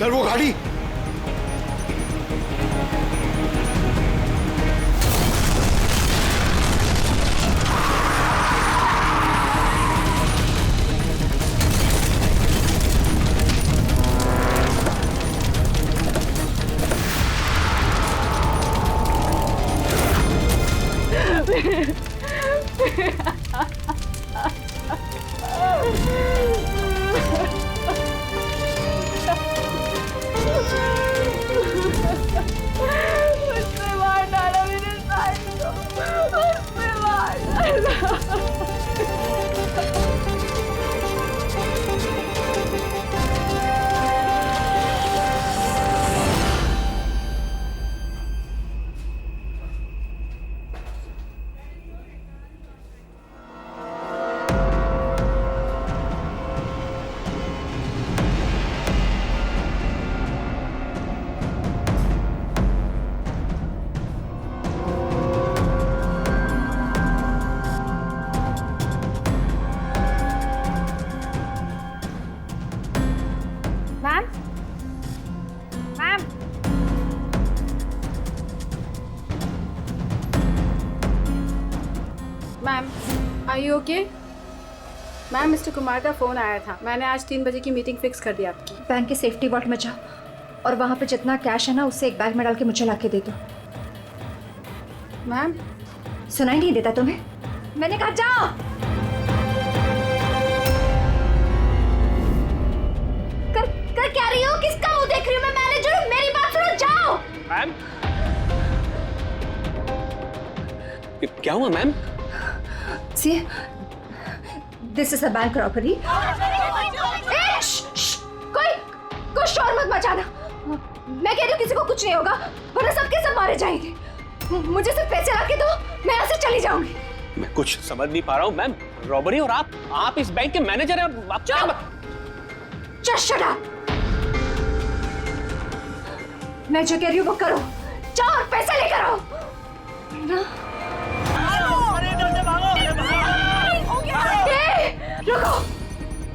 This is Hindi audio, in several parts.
सर वो गाड़ी। उसने मार डाला मेरे साहिल को, उसने मार डाला। Ma'am, ma'am, ma'am, are you okay? Ma'am, mister Kumar का फ़ोन आया था। मैंने आज 3 बजे की मीटिंग फिक्स कर दी आपकी। बैंक के सेफ्टी वॉल्ट में जाओ और वहाँ पे जितना कैश है ना उससे एक बैग में डाल के मुझे ला के दे दो। मैम, सुनाई नहीं देता तुम्हें? मैंने कहा जाओ। कर क्या रही हो? किसका मुंह देख रही हो? मैं मैनेजर हूँ, मेरी बात सुनो, जाओ। मैम, क्या हुआ ma'am? See, this is a bank robbery. कोई शोर मत मचाना। मैं कह रही हूँ किसी को कुछ नहीं होगा, वरना सबके सब मारे जाएंगे। मुझे सिर्फ पैसे ला के दो, मैं यहाँ से चली जाऊंगी। मैं कुछ समझ नहीं पा रहा हूँ मैम। रॉबरी और आप इस बैंक के मैनेजर हैं। आप Just shut up. मैं जो कह रही हूँ वो करो। जाओ और पैसे लेकर आओ। रुको,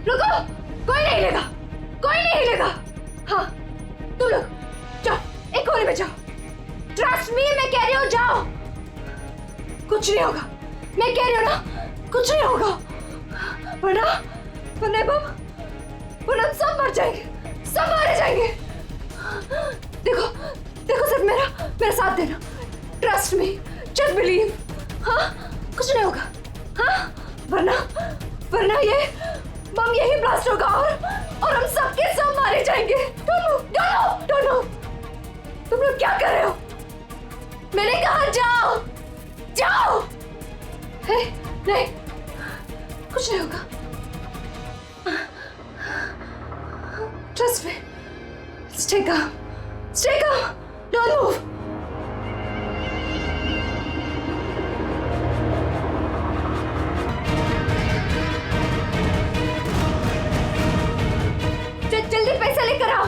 रुको, कोई नहीं हिलेगा, कोई नहीं हिलेगा। हाँ, तुम लोग जाओ, एक कोने में जाओ। ट्रस्ट मी, मैं कह रही हूँ जाओ। कुछ नहीं होगा, मैं कह रही हूँ ना, कुछ नहीं होगा। वरना हम सब मर जाएंगे, सब मारे जाएंगे। देखो, देखो सिर्फ मेरा साथ देना। Trust me, just believe. हाँ, कुछ नहीं होगा। हाँ, वरना ये बम यही ब्लास्ट होगा और हम सबके सब मारे जाएंगे। Don't move. तुम लोग क्या कर रहे हो? मैंने कहा जाओ, जाओ। नहीं, कुछ नहीं होगा। Trust me. Stay calm. Don't move. जल्दी पैसा लेकर आओ।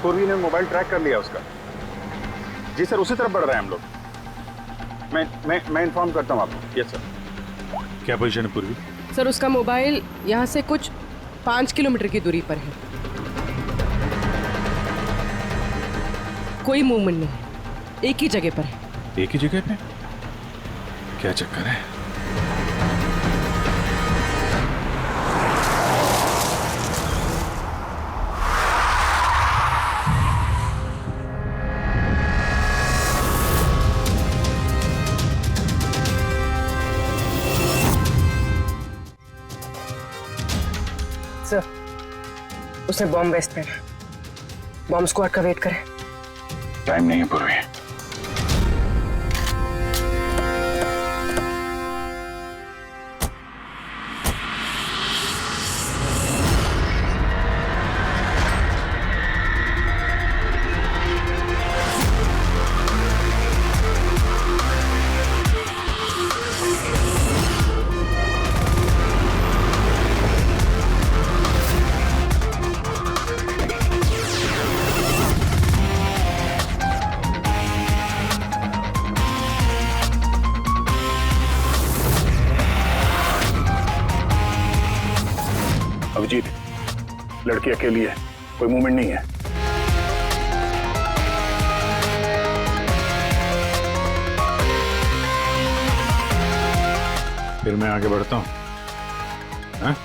पूर्वी ने मोबाइल ट्रैक कर लिया उसका। जी सर, उसी तरफ बढ़ रहे हैं हम लोग। मैं इन्फॉर्म करता हूँ आपको। Yes sir. क्या पोजीशन है पूर्वी? सर उसका मोबाइल यहाँ से कुछ 5 किलोमीटर की दूरी पर है। कोई मूवमेंट नहीं है, एक ही जगह पर है। एक ही जगह पे? क्या चक्कर है? सर उसने बॉम्ब वेस्ट पहना, बॉम्ब स्क्वाड का वेट करें। टाइम नहीं है पूर्वी। अभिजीत, लड़की अकेली है, कोई मूवमेंट नहीं है। फिर मैं आगे बढ़ता हूं। हाँ?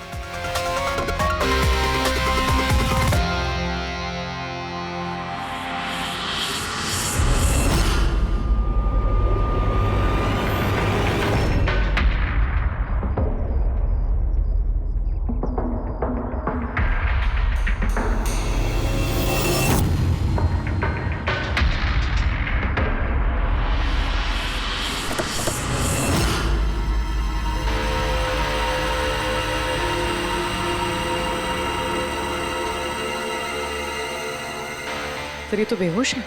सर ये तो बेहोश है।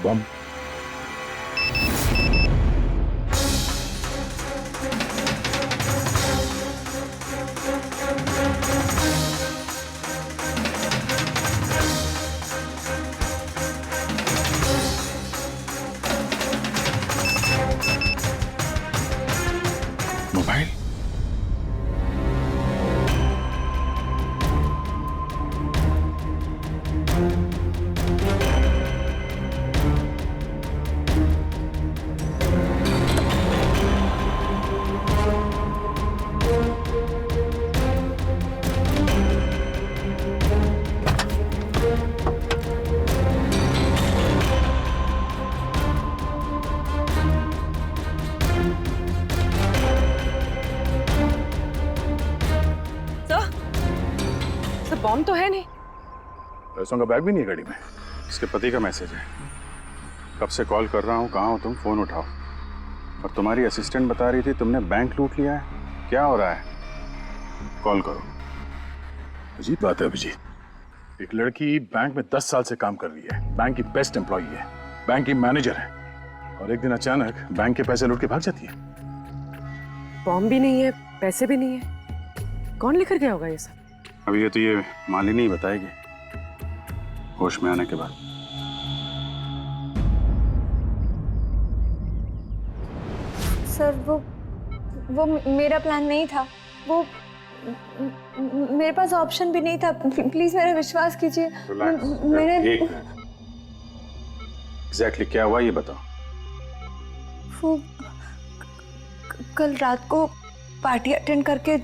बम? मोबाइल? सर बॉम्ब तो है नहीं। पैसों का बैग भी नहीं है गाड़ी में। इसके पति का मैसेज है। कब से कॉल कर रहा हूँ, कहाँ हो तुम, फोन उठाओ। और तुम्हारी असिस्टेंट बता रही थी तुमने बैंक लूट लिया है। क्या हो रहा है? कॉल करो। अजीब बात है अभिजीत, एक लड़की बैंक में 10 साल से काम कर रही है, बैंक की बेस्ट एम्प्लॉई है, बैंक की मैनेजर है, और एक दिन अचानक बैंक के पैसे लूट के भाग जाती है। बॉम्ब भी नहीं है, पैसे भी नहीं है, कौन लेकर गया होगा ये सब? अभी ये मालिनी ही बताएगी होश में आने के बाद। सर वो मेरा प्लान नहीं था। वो मेरे पास ऑप्शन भी नहीं था। प्लीज मेरा विश्वास कीजिए। मैंने एग्जैक्टली क्या हुआ ये बताओ। वो कल रात को पार्टी अटेंड करके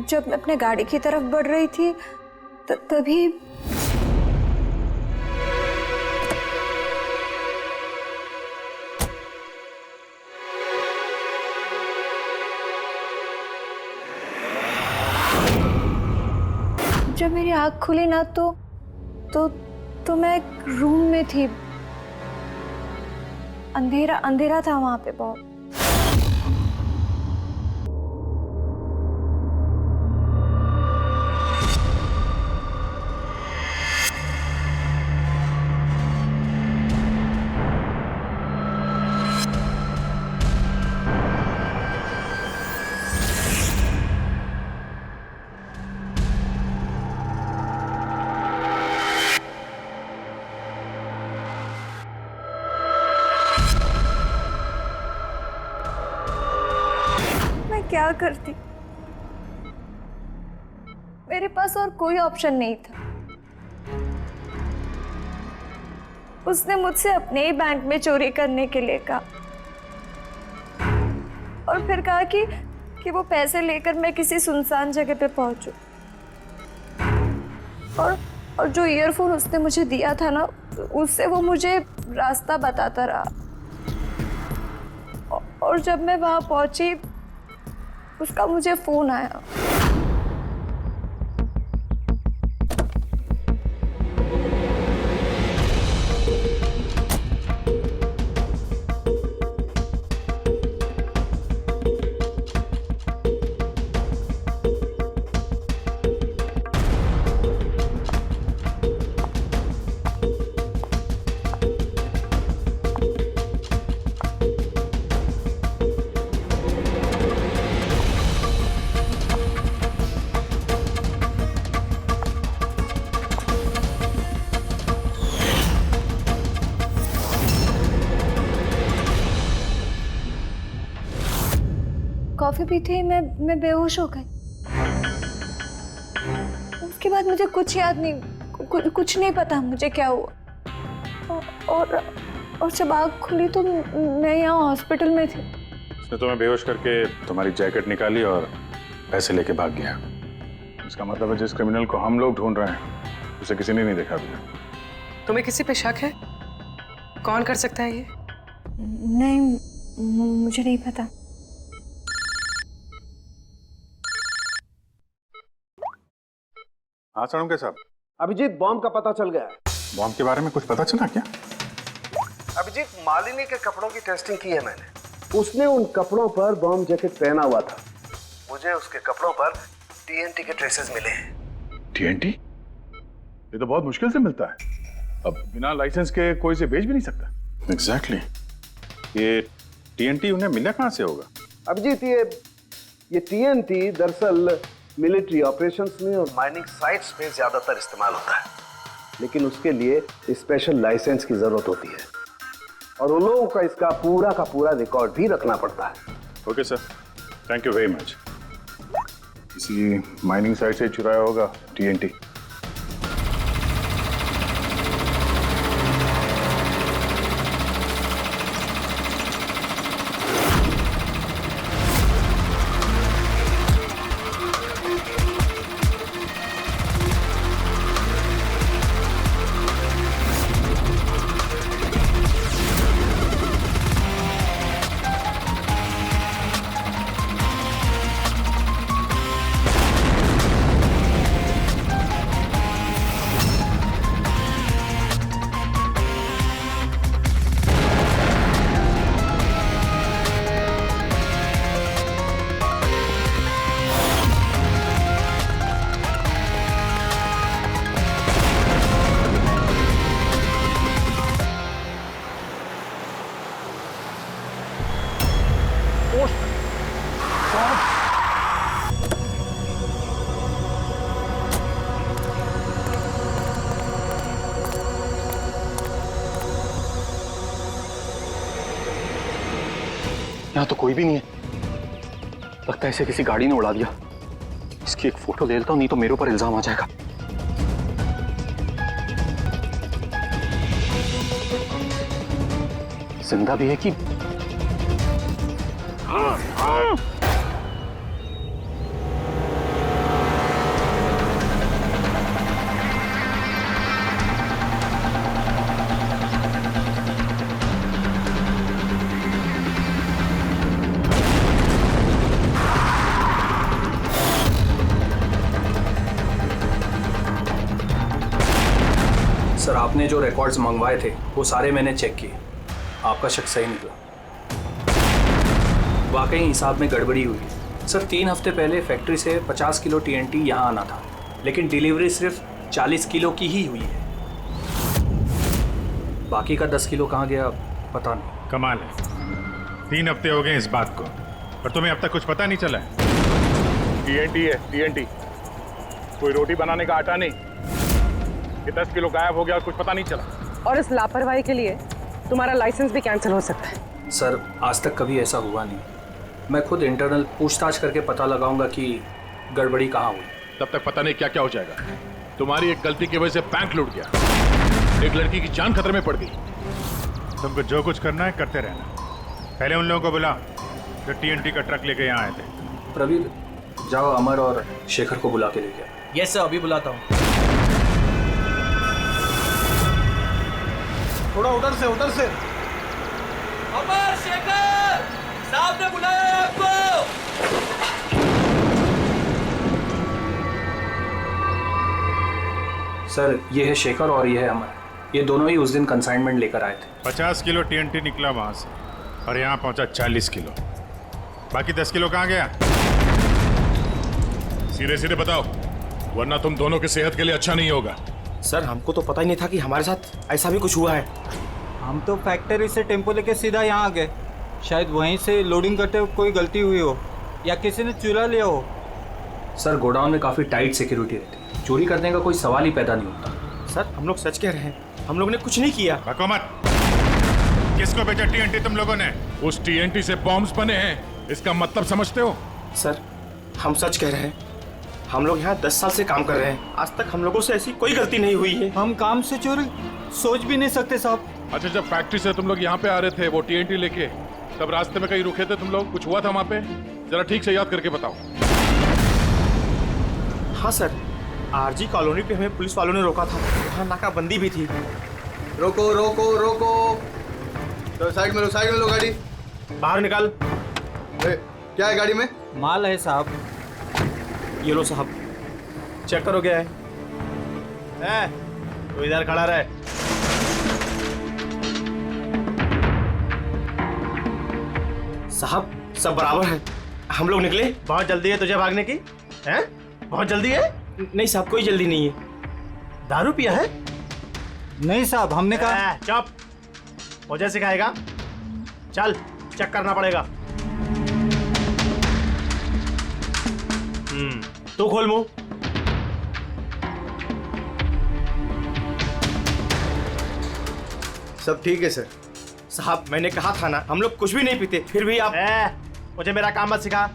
जब मैं अपने गाड़ी की तरफ बढ़ रही थी तभी जब मेरी आँख खुली ना तो मैं एक रूम में थी। अंधेरा था वहां पे बहुत। क्या करती? मेरे पास और कोई ऑप्शन नहीं था। उसने मुझसे अपने ही बैंक में चोरी करने के लिए कहा और फिर कहा कि वो पैसे लेकर मैं किसी सुनसान जगह पे पहुंचूं। और जो ईयरफोन उसने मुझे दिया था ना, उससे वो मुझे रास्ता बताता रहा। और जब मैं वहां पहुंची, उसका मुझे फोन आया। कॉफी पीते ही मैं बेहोश हो गई। उसके बाद मुझे कुछ याद नहीं, कुछ नहीं पता मुझे क्या हुआ। और जब आँख खुली तो मैं यहाँ हॉस्पिटल में थी। उसने तुम्हें बेहोश करके तुम्हारी जैकेट निकाली और पैसे लेके भाग गया। इसका मतलब है जिस क्रिमिनल को हम लोग ढूंढ रहे हैं उसे किसी ने नहीं देखा अभी। तुम्हें किसी पे शक है? कौन कर सकता है ये? नहीं, मुझे नहीं पता। हाँ सड़म साहब। अभिजीत, बॉम्ब का पता चल गया है। बॉम्ब के बारे में कुछ पता चला क्या? अभिजीत, मालिनी के कपड़ों की टेस्टिंग की है मैंने। उसने उन कपड़ों पर बॉम्ब जैकेट पहना हुआ था। मुझे उसके कपड़ों पर टीएनटी के ट्रेसेस मिले हैं। टीएनटी? ये तो बहुत मुश्किल से मिलता है। अब बिना लाइसेंस के कोई से बेच भी नहीं सकता। एग्जैक्टली। ये टीएनटी उन्हें मिला कहाँ से होगा? अभिजीत, ये टीएनटी दरअसल मिलिट्री ऑपरेशंस में और माइनिंग साइट्स पे ज्यादातर इस्तेमाल होता है, लेकिन उसके लिए स्पेशल लाइसेंस की जरूरत होती है और उन लोगों का इसका पूरा रिकॉर्ड भी रखना पड़ता है। Okay sir, thank you very much. किसी माइनिंग साइट से चुराया होगा टीएनटी। यहाँ तो कोई भी नहीं है। लगता है इसे किसी गाड़ी ने उड़ा दिया। इसकी एक फोटो ले लेता हूँ, नहीं तो मेरे ऊपर इल्जाम आ जाएगा। जिंदा भी है कि सर, आपने जो रिकॉर्ड्स मंगवाए थे वो सारे मैंने चेक किए। आपका शक सही निकला। वाकई हिसाब में गड़बड़ी हुई। सर, 3 हफ्ते पहले फैक्ट्री से 50 किलो टीएनटी यहाँ आना था, लेकिन डिलीवरी सिर्फ 40 किलो की ही हुई है। बाकी का 10 किलो कहाँ गया पता नहीं। कमाल है, 3 हफ्ते हो गए इस बात को और तुम्हें अब तक कुछ पता नहीं चला है? टीएनटी है, टीएनटी। कोई रोटी बनाने का आटा नहीं। ये 10 किलो गायब हो गया और कुछ पता नहीं चला। और इस लापरवाही के लिए तुम्हारा लाइसेंस भी कैंसिल हो सकता है। सर, आज तक कभी ऐसा हुआ नहीं। मैं खुद इंटरनल पूछताछ करके पता लगाऊंगा कि गड़बड़ी कहाँ हुई। तब तक पता नहीं क्या क्या हो जाएगा। तुम्हारी एक गलती की वजह से बैंक लूट गया, एक लड़की की जान खतरे में पड़ गई। तुमको जो कुछ करना है करते रहना। पहले उन लोगों को बुला जो TNT का ट्रक लेके यहाँ आए थे। प्रवीण, जाओ अमर और शेखर को बुला के लेके आओ। यस सर, अभी बुलाता हूँ। थोड़ा उधर से अमर, शेखर साहब ने बुलाया है आपको। सर, ये है शेखर और ये है अमर। ये दोनों ही उस दिन कंसाइनमेंट लेकर आए थे। 50 किलो TNT निकला वहां से और यहाँ पहुंचा 40 किलो। बाकी 10 किलो कहाँ गया? सीधे सीधे बताओ, वरना तुम दोनों की सेहत के लिए अच्छा नहीं होगा। सर, हमको तो पता ही नहीं था कि हमारे साथ ऐसा भी कुछ हुआ है। हम तो फैक्ट्री से टेम्पो लेके सीधा यहाँ आ गए। शायद वहीं से लोडिंग करते हुए कोई गलती हुई हो या किसी ने चुरा लिया हो। सर, गोडाउन में काफ़ी टाइट सिक्योरिटी रहती है, चोरी करने का कोई सवाल ही पैदा नहीं होता। सर, हम लोग सच कह रहे हैं, हम लोग ने कुछ नहीं किया। भको मत। किसको बेचा TNT तुम लोगों ने? उस TNT से बॉम्ब्स बने हैं, इसका मतलब समझते हो? सर, हम सच कह रहे हैं, हम लोग यहाँ 10 साल से काम कर रहे हैं। आज तक हम लोगों से ऐसी कोई गलती नहीं हुई है। हम काम से चोरी सोच भी नहीं सकते साहब। अच्छा, जब फैक्ट्री से तुम लोग यहाँ पे आ रहे थे वो TNT लेके, तब रास्ते में कहीं रुके थे तुम लोग? कुछ हुआ था वहाँ पे? जरा ठीक से याद करके बताओ। हाँ सर, RG कॉलोनी पे हमें पुलिस वालों ने रोका था। वहाँ नाकाबंदी भी थी। रोको रोको रोको, तो साइड में लो गाड़ी। बाहर निकाल। क्या है गाड़ी में? माल है साहब। ये लो साहब, चेक करो क्या है। तो इधर खड़ा रहे। साहब, सब बराबर है। हम लोग निकले। बहुत जल्दी है तुझे भागने की? हैं? बहुत जल्दी है? नहीं साहब, कोई जल्दी नहीं है। दारू पिया है? नहीं साहब, हमने कहा। चुप, मुझे सिखाएगा? चल, चेक करना पड़ेगा। तू खोल मुंह। सब ठीक है सर। साहब, मैंने कहा था ना, हम लोग कुछ भी नहीं पीते, फिर भी आप। मुझे मेरा काम मत सिखा।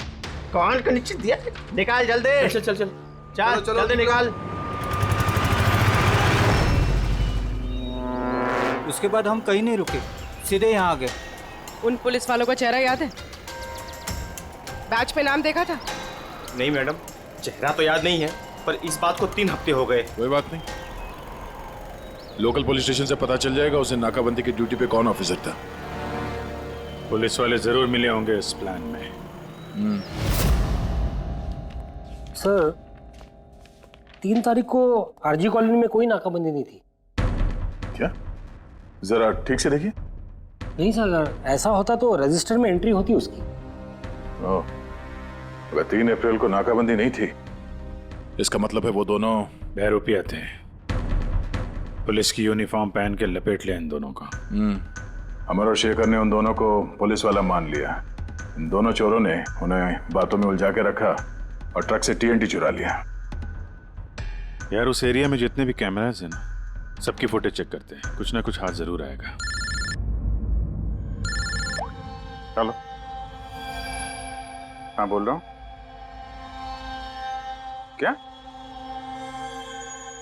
कौन का नीचे दिया? निकाल जल्दी। चल चल चल चल जल्दी निकाल। उसके बाद हम कहीं नहीं रुके, सीधे यहाँ आ गए। उन पुलिस वालों का चेहरा याद है? बैच पे नाम देखा था? नहीं मैडम, चेहरा तो याद नहीं है, पर इस बात को 3 हफ्ते हो गए। कोई बात नहीं, लोकल पुलिस स्टेशन से पता चल जाएगा उसे नाकाबंदी की ड्यूटी पे कौन ऑफिसर था। पुलिस वाले जरूर मिले होंगे इस प्लान में। सर, 3 तारीख को RG कॉलोनी में कोई नाकाबंदी नहीं थी। क्या? जरा ठीक से देखिए। नहीं सर, अगर ऐसा होता तो रजिस्टर में एंट्री होती उसकी। ओह, अगर 3 अप्रैल को नाकाबंदी नहीं थी, इसका मतलब है वो दोनों बहरूपिया थे। पुलिस की यूनिफॉर्म पहन के लपेट लिया इन दोनों का। अमर और शेखर ने उन दोनों को पुलिस वाला मान लिया। इन दोनों चोरों ने उन्हें बातों में उलझा के रखा और ट्रक से TNT चुरा लिया। यार, उस एरिया में जितने भी कैमरास हैं ना, सबकी फुटेज चेक करते हैं, कुछ ना कुछ हाथ जरूर आएगा। हेलो, हाँ बोल रहा हूँ। क्या?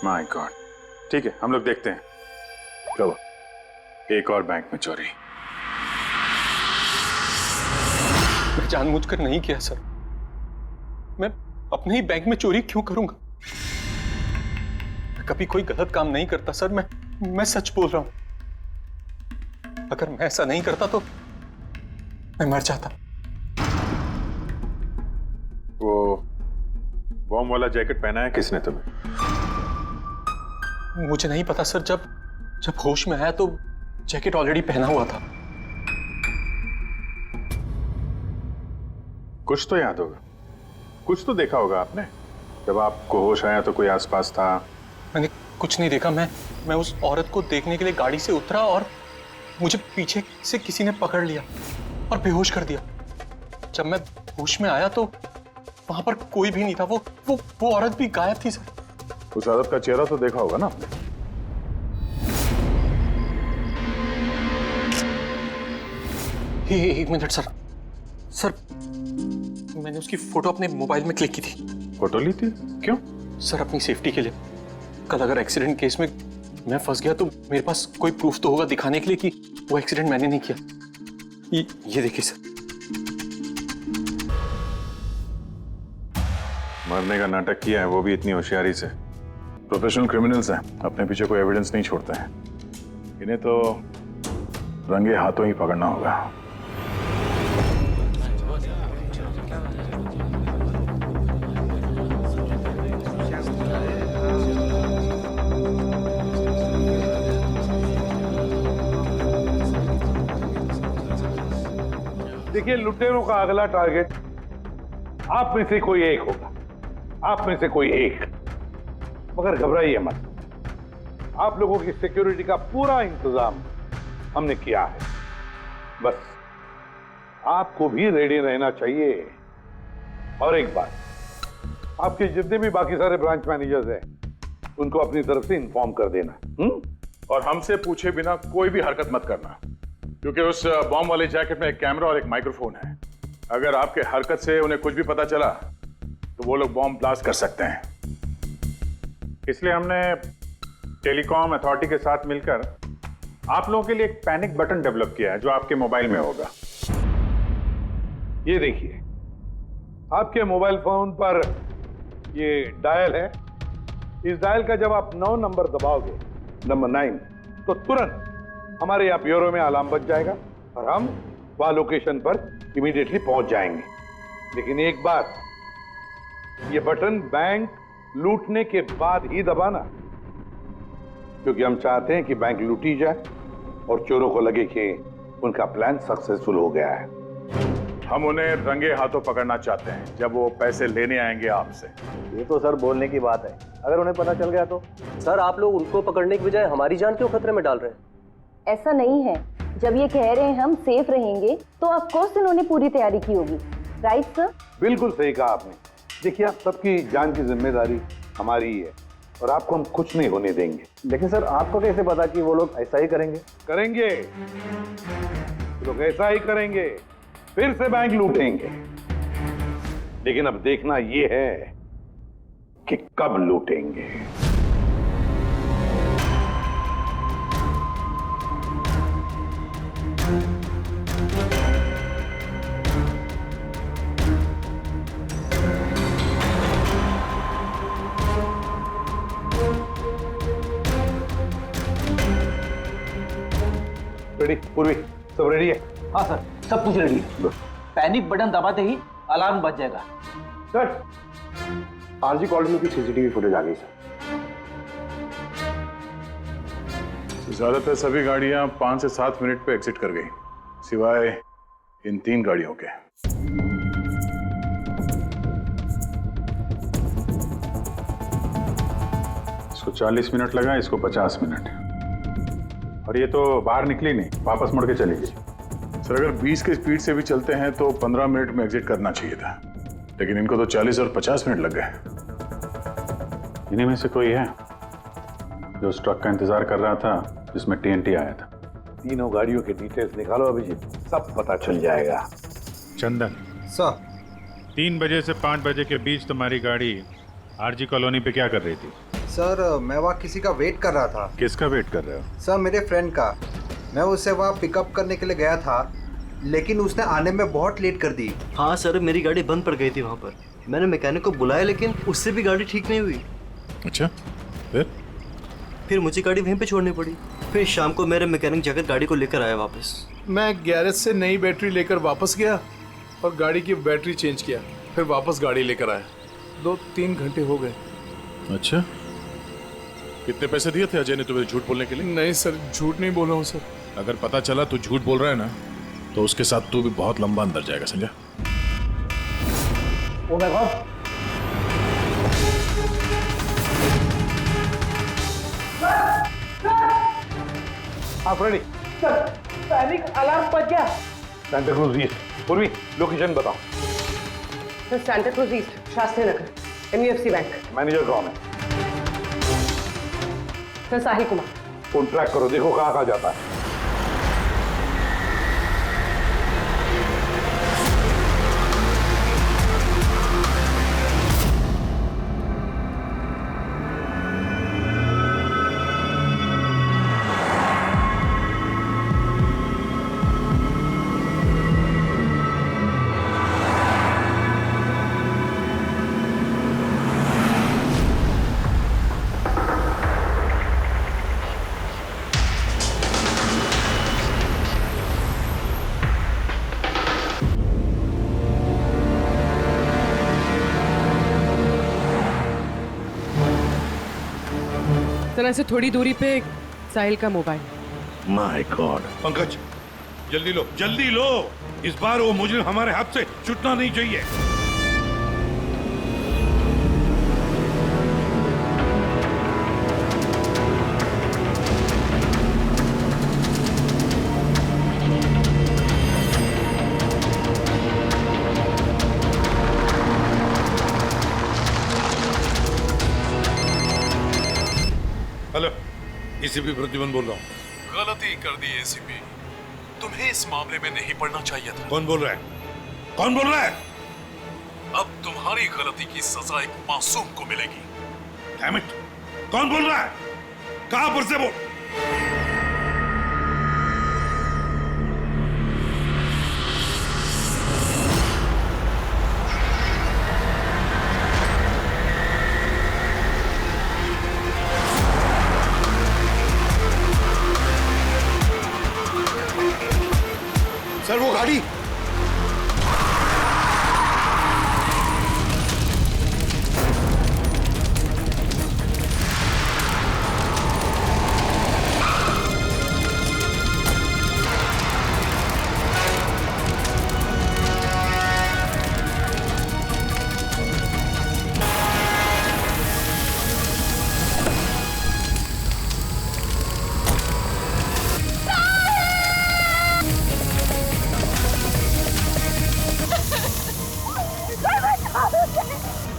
माय गॉड, ठीक है, हम लोग देखते हैं। चलो, एक और बैंक में चोरी। मैं जानबूझकर नहीं किया सर। मैं अपने ही बैंक में चोरी क्यों करूंगा? मैं कभी कोई गलत काम नहीं करता सर। मैं सच बोल रहा हूं। अगर मैं ऐसा नहीं करता तो मैं मर जाता। वो बॉम्ब वाला जैकेट पहना है किसने तुम्हें? मुझे नहीं पता सर। जब होश में आया तो जैकेट ऑलरेडी पहना हुआ था। कुछ तो याद होगा, कुछ तो देखा होगा आपने। जब आपको होश आया तो कोई आसपास था? मैंने कुछ नहीं देखा। मैं उस औरत को देखने के लिए गाड़ी से उतरा और मुझे पीछे से किसी ने पकड़ लिया और बेहोश कर दिया। जब मैं होश में आया तो वहां पर कोई भी नहीं था। वो औरत भी गायब थी सर। उस औरत का चेहरा तो देखा होगा ना आपने? एक मिनट सर। मैंने उसकी फोटो अपने मोबाइल में क्लिक की थी। फोटो ली थी? क्यों? सर अपनी सेफ्टी के लिए। कल अगर एक्सीडेंट केस में मैं फंस गया तो मेरे पास कोई प्रूफ तो होगा दिखाने के लिए कि वो एक्सीडेंट मैंने नहीं किया। ये देखिए सर। मरने का नाटक किया है, वो भी इतनी होशियारी से। प्रोफेशनल क्रिमिनल्स हैं, अपने पीछे कोई एविडेंस नहीं छोड़ते हैं। इन्हें तो रंगे हाथों ही पकड़ना होगा। देखिए, लुटेरों का अगला टारगेट आप में से कोई एक होगा, आप में से कोई एक। मगर घबराइए मत, आप लोगों की सिक्योरिटी का पूरा इंतजाम हमने किया है। बस आपको भी रेडी रहना चाहिए। और एक बात, आपके जितने भी बाकी सारे ब्रांच मैनेजर्स हैं, उनको अपनी तरफ से इन्फॉर्म कर देना। और हमसे पूछे बिना कोई भी हरकत मत करना, क्योंकि उस बॉम्ब वाले जैकेट में एक कैमरा और एक माइक्रोफोन है। अगर आपके हरकत से उन्हें कुछ भी पता चला तो वो लोग बॉम्ब ब्लास्ट कर सकते हैं। इसलिए हमने टेलीकॉम अथॉरिटी के साथ मिलकर आप लोगों के लिए एक पैनिक बटन डेवलप किया है, जो आपके मोबाइल में होगा। ये देखिए, आपके मोबाइल फोन पर ये डायल है। इस डायल का जब आप 9 नंबर दबाओगे, नंबर 9, तो तुरंत हमारे यहाँ ब्यूरो में अलार्म बज जाएगा और हम वहां लोकेशन पर इमीडिएटली पहुंच जाएंगे। लेकिन एक बात, ये बटन बैंक लूटने के बाद ही दबाना, क्योंकि हम चाहते हैं कि बैंक लूटी जाए और चोरों को लगे कि उनका प्लान सक्सेसफुल हो गया है। हम उन्हें रंगे हाथों पकड़ना चाहते हैं जब वो पैसे लेने आएंगे आपसे। ये तो सर बोलने की बात है, अगर उन्हें पता चल गया तो? सर आप लोग उनको पकड़ने की बजाय हमारी जान क्यों खतरे में डाल रहे हैं? ऐसा नहीं है, जब ये कह रहे हैं हम सेफ रहेंगे तो ऑफ कोर्स इन्होंने पूरी तैयारी की होगी। Right sir? बिल्कुल सही कहा आपने। देखिए, आप सबकी जान की जिम्मेदारी हमारी ही है और आपको हम कुछ नहीं होने देंगे। लेकिन सर आपको कैसे पता कि वो लोग ऐसा ही करेंगे? करेंगे, लोग ऐसा ही करेंगे, फिर से बैंक लूटेंगे। लेकिन अब देखना ये है कि कब लूटेंगे। रेडी? पूर्वी सब रेडी है? हाँ सर, सब कुछ रेडी है। पैनिक बटन दबाते ही अलार्म बज जाएगा। सर, आरजी कॉलोनी की सीसीटीवी फुटेज आ गई सर। ज्यादातर सभी गाड़ियां 5 से 7 मिनट पे एग्जिट कर गई, सिवाय इन 3 गाड़ियों के। इसको 40 मिनट लगा, इसको 50 मिनट। और ये तो बाहर निकली नहीं, वापस मुड़ के चली गई। सर, अगर 20 की स्पीड से भी चलते हैं तो 15 मिनट में एग्जिट करना चाहिए था, लेकिन इनको तो 40 और 50 मिनट लग गए। इन्हीं में से कोई है जो उस ट्रक का इंतजार कर रहा था जिसमें TNT आया था? तीनों गाड़ियों के डिटेल्स निकालो अभिजीत, सब पता चल जाएगा। चंदन सर, 3 बजे से 5 बजे के बीच तुम्हारी गाड़ी आरजी कॉलोनी पे क्या कर रही थी? सर मैं वहाँ किसी का वेट कर रहा था। किसका वेट कर रहे हो? सर मेरे फ्रेंड का। मैं उसे वहाँ पिकअप करने के लिए गया था, लेकिन उसने आने में बहुत लेट कर दी। हाँ सर, मेरी गाड़ी बंद पड़ गई थी वहाँ पर। मैंने मैकेनिक को बुलाया, लेकिन उससे भी गाड़ी ठीक नहीं हुई। अच्छा, फिर मुझे गाड़ी वहीं पे छोड़नी पड़ी। फिर शाम को मेरे मैकेनिक जाकर गाड़ी को लेकर आया वापस। मैं गैरेज से नई बैटरी लेकर वापस गया और गाड़ी की बैटरी चेंज किया, फिर वापस गाड़ी लेकर आया। 2-3 घंटे हो गए। अच्छा, कितने पैसे दिए थे अजय ने तुम्हें झूठ बोलने के लिए? नहीं सर, झूठ नहीं बोला हूँ सर। अगर पता चला तू झूठ बोल रहा है ना, तो उसके साथ तू भी बहुत लंबा अंदर जाएगा, समझा? Oh my God! आप रेडी? सर, पैनिक अलार्म बज गया। Santacruz east. पूर्वी, लोकेशन बताओ। Sir, Santacruz east, Shastri Nagar, MUFC bank. Manager कौन है? Sir, Sahil Kumar. Phone track करो, देखो कहाँ कहाँ जाता है। तरह से थोड़ी दूरी पे साहिल का मोबाइल। My God. पंकज जल्दी लो, इस बार वो मुजरिम हमारे हाथ से छूटना नहीं चाहिए। हेलो, एसीपी प्रद्युमन बोल रहा हूँ। गलती कर दी एसीपी, तुम्हें इस मामले में नहीं पड़ना चाहिए था। कौन बोल रहा है? कौन बोल रहा है? अब तुम्हारी गलती की सजा एक मासूम को मिलेगी। Damn it! कौन बोल रहा है? कहां पर से बोल? सर वो गाड़ी।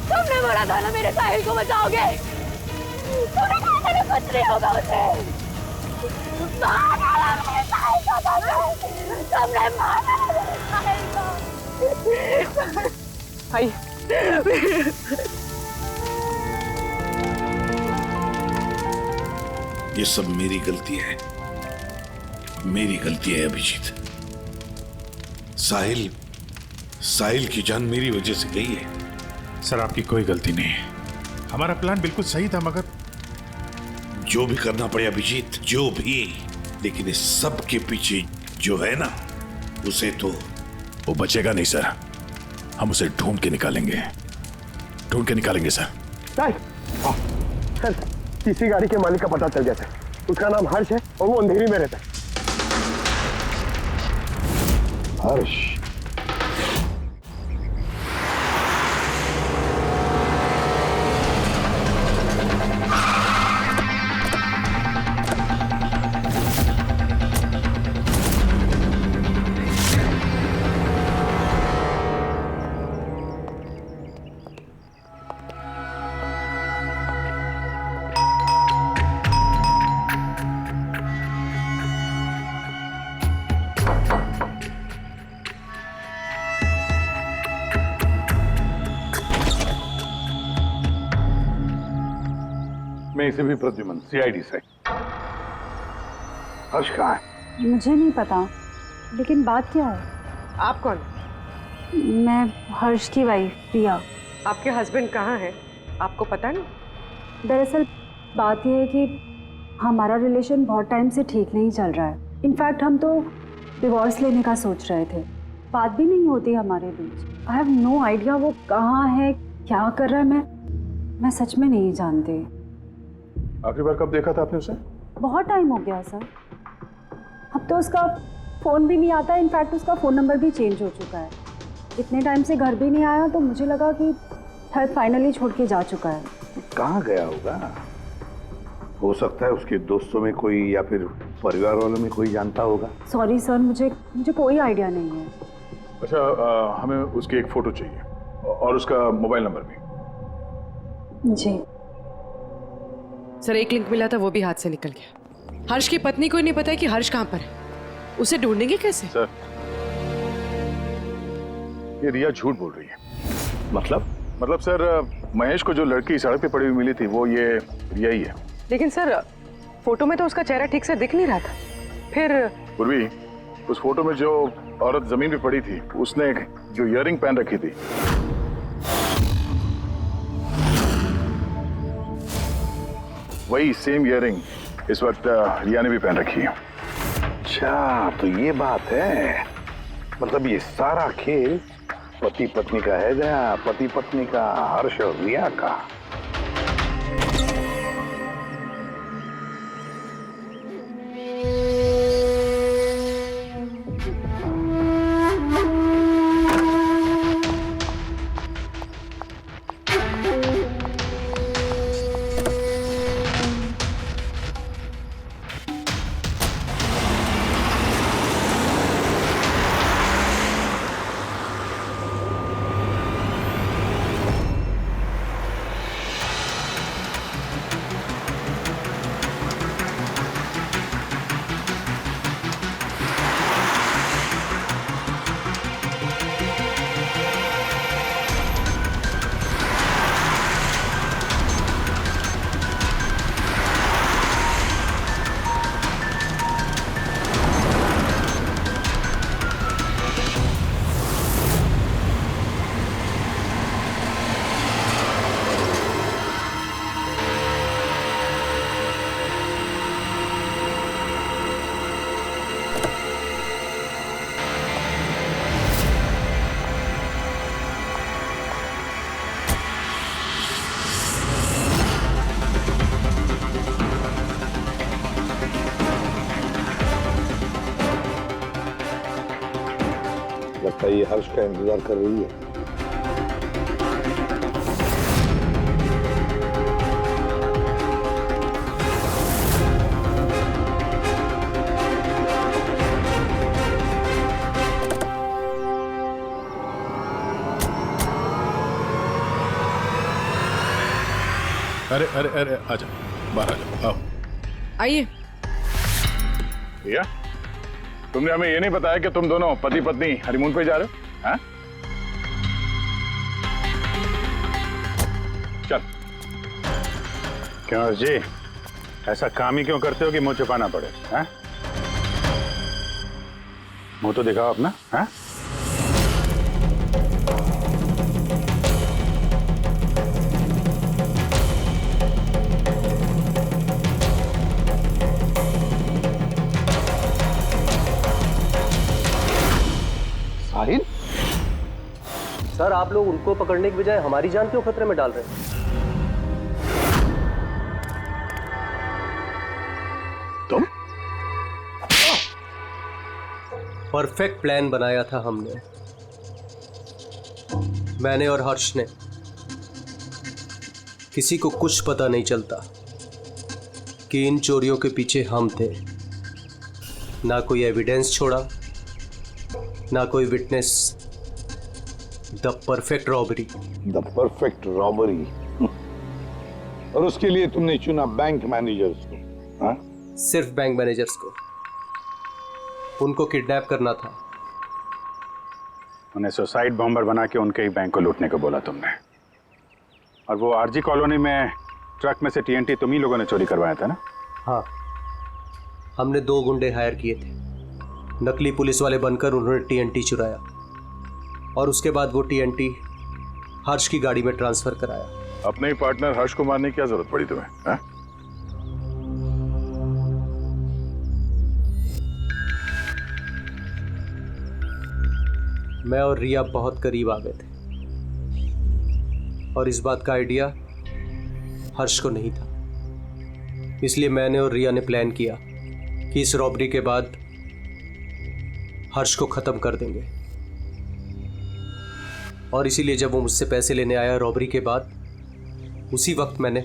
तुमने बोला था ना मेरे साहिल को बचाओगे। तुमने कहा था ना कुछ नहीं होगा उसे। मार डाला मेरे साहिल को बचाओ। तुमने मार डाला मेरे साहिल को। आई ये सब मेरी गलती है, मेरी गलती है अभिजीत। साहिल की जान मेरी वजह से गई है। सर आपकी कोई गलती नहीं है, हमारा प्लान बिल्कुल सही था, मगर जो भी करना पड़े अभिजीत, जो भी, लेकिन इस सब के पीछे जो है ना, उसे तो वो बचेगा नहीं सर, हम उसे ढूंढ के निकालेंगे सर। सर किसी गाड़ी के मालिक का पता चल गया सर, उसका नाम हर्ष है और वो अंधेरी में रहता है। हर्ष? मैं इसे भी प्रद्युमन, सीआईडी से। हर्ष कहाँ है? मुझे नहीं पता, लेकिन बात क्या है? आप कौन? मैं हर्ष की वाइफ प्रिया। आपके हस्बैंड कहाँ हैं? आपको पता नहीं? दरअसल बात यह है कि हमारा रिलेशन बहुत टाइम से ठीक नहीं चल रहा है। इनफैक्ट हम तो डिवोर्स लेने का सोच रहे थे, बात भी नहीं होती हमारे बीच। आई हैव नो आइडिया वो कहाँ है, क्या कर रहा है, मैं सच में नहीं जानती। आखिरी बार कब देखा था आपने उसे? बहुत टाइम हो गया सर, अब तो उसका फ़ोन भी नहीं आता। इनफैक्ट उसका फ़ोन नंबर भी चेंज हो चुका है। इतने टाइम से घर भी नहीं आया, तो मुझे लगा कि शायद फाइनली छोड़ के जा चुका है। कहाँ गया होगा? हो सकता है उसके दोस्तों में कोई या फिर परिवार वालों में कोई जानता होगा। सॉरी सर, मुझे कोई आइडिया नहीं है। अच्छा, हमें उसकी एक फ़ोटो चाहिए और उसका मोबाइल नंबर भी। जी सर, एक लिंक मिला था, वो भी हाथ से निकल गया। हर्ष की पत्नी को नहीं पता है कि हर्ष कहाँ पर है, उसे ढूंढेंगे कैसे? सर, ये रिया झूठ बोल रही है। मतलब सर, महेश को जो लड़की सड़क पे पड़ी हुई मिली थी, वो ये रिया ही है। लेकिन सर, फोटो में तो उसका चेहरा ठीक से दिख नहीं रहा था। फिर पूर्वी, उस फोटो में जो औरत जमीन पे पड़ी थी, उसने जो इयररिंग पहन रखी थी, वही सेम इयररिंग इस वक्त रिया ने भी पहन रखी है। अच्छा, तो ये बात है। मतलब ये सारा खेल पति पत्नी का है गया, पति पत्नी का, हर्ष और रिया का। हर्ष का इंतजार कर रही है। अरे अरे अरे आजा, बाहर आ जाओ, आओ। आइए। भैया, तुमने हमें ये नहीं बताया कि तुम दोनों पति पत्नी हनीमून पे जा रहे हो? हाँ? चल। क्यों जी, ऐसा काम ही क्यों करते हो कि मुंह छुपाना पड़े? हाँ? मुंह तो दिखाओ अपना। हाँ? साहिल? सर आप लोग उनको पकड़ने की बजाय हमारी जान क्यों खतरे में डाल रहे हैं? तुम? परफेक्ट प्लान बनाया था हमने, मैंने और हर्ष ने। किसी को कुछ पता नहीं चलता कि इन चोरियों के पीछे हम थे। ना कोई एविडेंस छोड़ा, ना कोई witness. The perfect robbery. The perfect robbery. और उसके लिए तुमने चुना बैंक मैनेजर्स को? हाँ? सिर्फ बैंक मैनेजर्स को। उनको किडनैप करना था। उन्हें सुसाइड बॉम्बर बना के उनके ही बैंक को लूटने को बोला तुमने। और वो आरजी कॉलोनी में ट्रक में से टीएनटी तुम ही लोगों ने चोरी करवाया था ना? हाँ, हमने 2 गुंडे हायर किए थे। नकली पुलिस वाले बनकर उन्होंने टीएनटी चुराया और उसके बाद वो टीएनटी हर्ष की गाड़ी में ट्रांसफर कराया। अपने ही पार्टनर हर्ष को मारने की क्या जरूरत पड़ी तुम्हें? हाँ? मैं और रिया बहुत करीब आ गए थे और इस बात का आइडिया हर्ष को नहीं था। इसलिए मैंने और रिया ने प्लान किया कि इस रॉबरी के बाद हर्ष को खत्म कर देंगे। और इसीलिए जब वो मुझसे पैसे लेने आया रॉबरी के बाद, उसी वक्त मैंने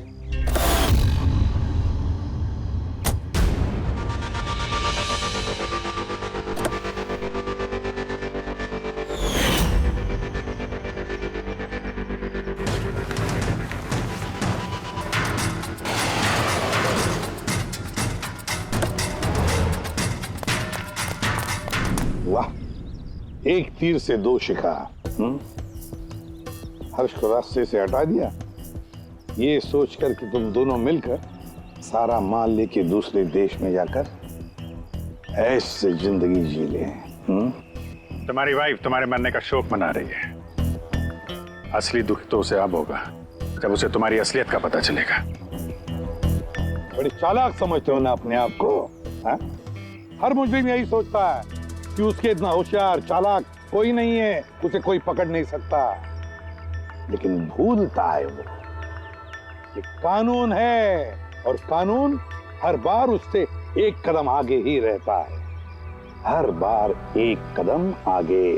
एक तीर से 2 शिकार। हर्ष को रास्ते से हटा दिया, ये सोचकर कि तुम दोनों मिलकर सारा माल लेके दूसरे देश में जाकर ऐसे जिंदगी जी ले। तुम्हारी वाइफ तुम्हारे मरने का शोक मना रही है। असली दुख तो उसे अब होगा जब उसे तुम्हारी असलियत का पता चलेगा। बड़ी चालाक समझते हो ना अपने आप को? हा? हर मुजरिम यही सोचता है कि उसके इतना होशियार चालाक कोई नहीं है, उसे कोई पकड़ नहीं सकता। लेकिन भूलता है वो कि कानून है और कानून हर बार उससे एक कदम आगे ही रहता है, हर बार एक कदम आगे।